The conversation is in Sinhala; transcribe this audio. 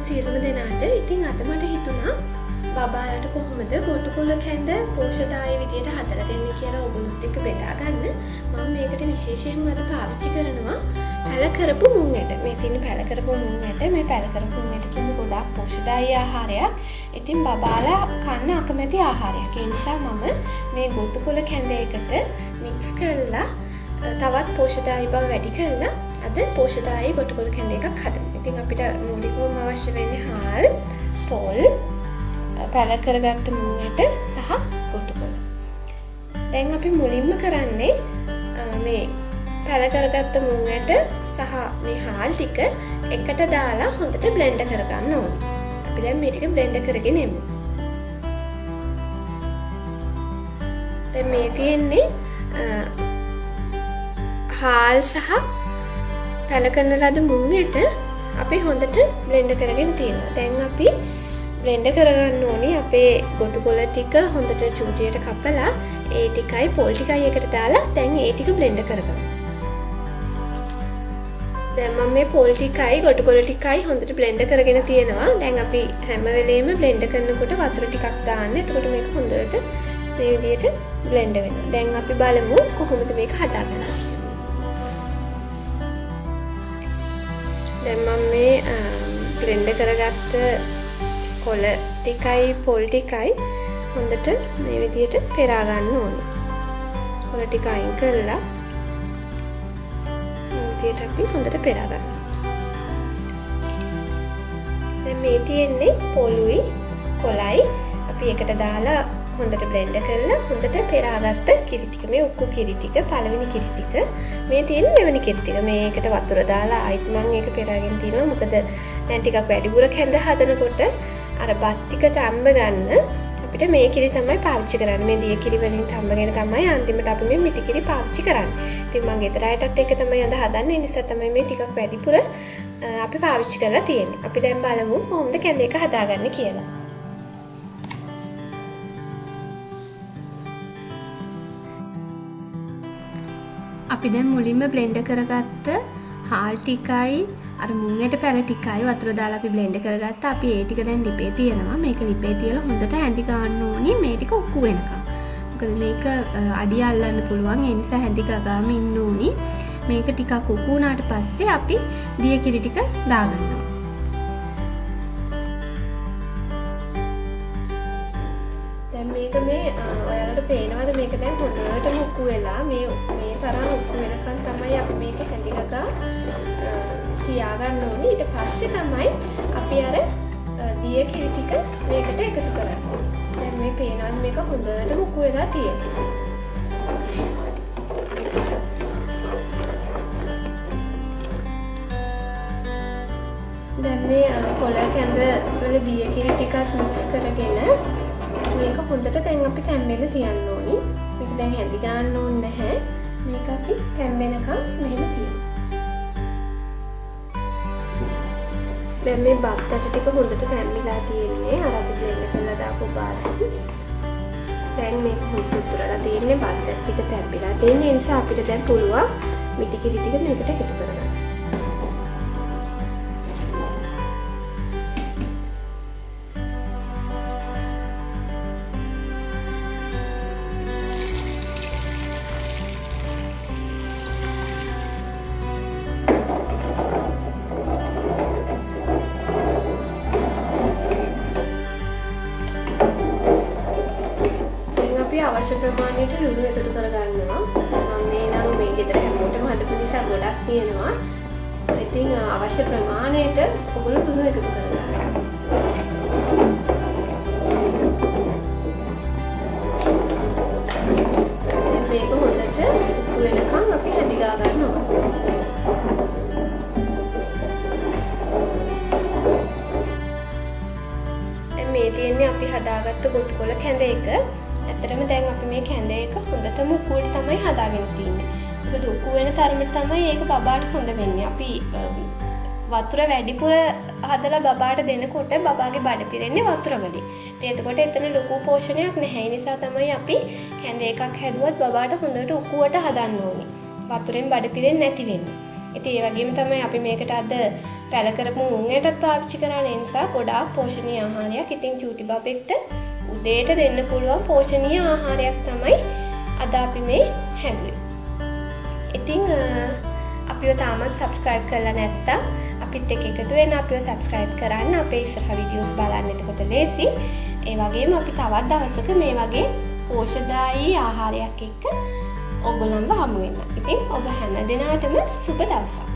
සියලුම දෙනාට. ඉතින් අද මට හිතුණා බබාලට කොහොමද ගොටු කොලකැඳ පෝෂදායී විදියට හදලා දෙන්නේ කියලා ඔයගොල්ලොත් එක්ක බෙදා ගන්න. මම මේකට විශේෂයෙන්ම අද පාවිච්චි කරනවා පැල කරපු මුං ඇට. මේ තියෙන පැල කරපු මුං ඇට. මේ පැල කරපු මුං ඇට කියන්නේ ගොඩාක් පෝෂදායී ආහාරයක්. ඉතින් බබාලා කන්න අකමැති ආහාරයක්. ඒ නිසා මම මේ ගොටු කොලකැඳ එකට මික්ස් කරලා තවත් පෝෂදායී බව වැඩි කරලා අද පෝෂදායී ගොටු කොලකැඳ එකක් හදමු. ඉතින් අපිට මූලිකවම අවශ්‍ය වෙන්නේ හාල්, පොල්, පැල කරගත්ත මුං ඇට සහ ගොටු කොළ. දැන් අපි මුලින්ම කරන්නේ මේ පැල කරගත්ත මුං ඇට සහ මේ හාල් ටික එකට දාලා හොඳට බ්ලෙන්ඩ් කරගන්න ඕනේ. අපි දැන් මේ ටික බ්ලෙන්ඩ් කරගෙන එමු. දැන් මේ තියෙන්නේ හාල් සහ පැල කරන ලද මුං ඇට අපි හොඳට බ්ලෙන්ඩ් කරගෙන තියෙනවා. දැන් අපි බ්ලෙන්ඩ් කරගන්න ඕනේ අපේ ගොටු කොළ ටික හොඳට චූටියට කපලා ඒ ටිකයි පොල් ටිකයි එකට දාලා දැන් ඒ ටික බ්ලෙන්ඩ් කරගමු. දැන් මම මේ පොල් ටිකයි ගොටු කොළ ටිකයි හොඳට බ්ලෙන්ඩ් කරගෙන තියෙනවා. දැන් අපි හැම වෙලේම බ්ලෙන්ඩ් කරනකොට වතුර ටිකක් දාන්න. එතකොට මේක හොඳට මේ විදිහට බ්ලෙන්ඩ් වෙනවා. දැන් අපි බලමු කොහොමද මේක හදාගන්නේ. දැන් මම මේ බ්ලෙන්ඩ් කරගත්ත කොළ ටිකයි පොල් ටිකයි හොඳට මේ විදිහට පෙරා ගන්න ඕනේ. කොළ ටික අයින් කරලා මේ විදිහට අපි හොඳට පෙරා ගන්නවා. දැන් මේ තියෙන්නේ පොළුයි කොළයි අපි එකට දාලා හොඳට බ්ලෙන්ඩ් කරලා හොඳට පෙරාගත්ත කිරි ටික. මේ උක්කු කිරි ටික පළවෙනි කිරි ටික. මේ තියෙන දෙවෙනි කිරි ටික. මේකට වතුර දාලා ආයිත් මම ඒක පෙරාගෙන තිනවා. මොකද දැන් ටිකක් වැඩිපුර කැඳ හදනකොට අර බත් ටික තම්බ ගන්න අපිට මේ කිරි තමයි පාවිච්චි කරන්නේ. මේ දිය කිරි වලින් තම්බගෙන තමයි අන්තිමට අපි මේ මිටි කිරි පාවිච්චි කරන්නේ. ඉතින් මම ගෙදර අයටත් ඒක තමයි අද හදන්නේ. ඒ නිසා තමයි මේ ටිකක් වැඩිපුර අපි පාවිච්චි කරලා තියෙන්නේ. අපි දැන් බලමු කොහොමද කැඳ එක හදාගන්නේ කියලා. අපි දැන් මුලින්ම බ්ලෙන්ඩ් කරගත්ත හාල් ටිකයි අර මුං ඇට පැල ටිකයි වතුර දාලා අපි බ්ලෙන්ඩ් කරගත්තා. අපි ඒ ටික දැන් ලිපේ තියනවා. මේක ලිපේ තියලා හොඳට හැඳි ගන්න ඕනේ මේ ටික උක්කු වෙනකම්. මොකද මේක අඩිය අල්ලන්න පුළුවන්. ඒ නිසා හැඳි ගාම ඉන්න ඕනේ. මේක ටිකක් උක්කු වුණාට පස්සේ අපි දිය කිරි ටික දාගන්නවා. දැන් මේක මේ ඔයාලට පේනවද මේක දැන් හොඳටම උක්කු වෙලා මේ තරම් උක්කු වෙනකන් තමයි අපි මේක හැඳි ගා තියාගන්න ඕනේ. ඊට පස්සේ තමයි අපි අර දිය කිරි ටික මේකට එකතු කරන්නේ. දැන් මේ පේනවද මේක හොඳට උක්කු වෙලා තියෙනවා. දැන් මේ කොළ කැඳ වල දිය කිරි ටිකත් මික්ස් කරගෙන මේක හොඳට දැන් අපි තැම්බෙන්න තියන්න ඕනේ. මේක දැන් හැඳි ගන්න ඕනේ නැහැ. මේක අපි තැම්බෙනකම් මෙහෙම තියමු. දැන් මේ බත් ඇට ටික හොඳට තැම්බිලා තියෙන්නේ. අර අපි බ්ලෙන්ඩ් කරලා දාපු බත්. දැන් මේක හොඳට උතුරලා තියෙන්නේ බත් ඇට ටික තැම්බිලා තියෙන නිසා අපිට දැන් පුළුවන් මිටි කිරි ටික මේකට එකතු කරගන්න. අවශ්‍ය ප්‍රමාණයට ලුණු එකතු කරගන්නවා. මම මේ නම් මේ ගෙදර හැමෝටම හදපු නිසා ගොඩක් තියෙනවා. ඉතින් අවශ්‍ය ප්‍රමාණයට ඔයගොල්ලෝ ලුණු එකතු කරගන්න. මේක හොඳට උක්කු වෙනකම් අපි හැඳි ගා ගන්න ඕනේ. දැන් මේ තියෙන්නේ අපි හදාගත්ත ගොටු කොළ කැඳ එක. ඇත්තටම දැන් අපි මේ කැඳ එක හොඳටම උකුවට තමයි හදාගෙන තින්නේ. මොකද උකු වෙන තරමට තමයි ඒක බබාට හොඳ වෙන්නේ. අපි වතුර වැඩිපුර හදලා බබාට දෙනකොට බබාගේ බඩ පිරෙන්නේ වතුර වලින්. ඉතින් එතකොට එතන ලොකු පෝෂණයක් නැහැ. ඒ නිසා තමයි අපි කැඳ එකක් හැදුවත් බබාට හොඳට උකුවට හදන්න ඕනේ. වතුරෙන් බඩ පිරෙන්නේ නැති වෙන්නේ. ඉතින් ඒ වගේම තමයි අපි මේකට අද පැල කරපු මුංගයටත් පාවිච්චි කරන්න. ඒ නිසා ගොඩාක් පෝෂණීය ආහාරයක්. ඉතින් චූටි බබෙක්ට උදේට දෙන්න පුළුවන් පෝෂණීය ආහාරයක් තමයි අද අපි මේ හැදුවේ. ඉතින් අපිව තාමත් subscribe කරලා නැත්තම් අපිත් එක්ක එකතු වෙන්න අපිව subscribe කරන්න. අපේ ඉස්සරහ වීඩියෝස් බලන්න. එතකොට ලේසි. ඒ වගේම අපි තවත් දවසක මේ වගේ පෝෂ්‍යදායී ආහාරයක් එක්ක ඔයගොල්ලන්ව හමු වෙන්න. ඉතින් ඔබ හැම දිනාටම සුබ දවසක්.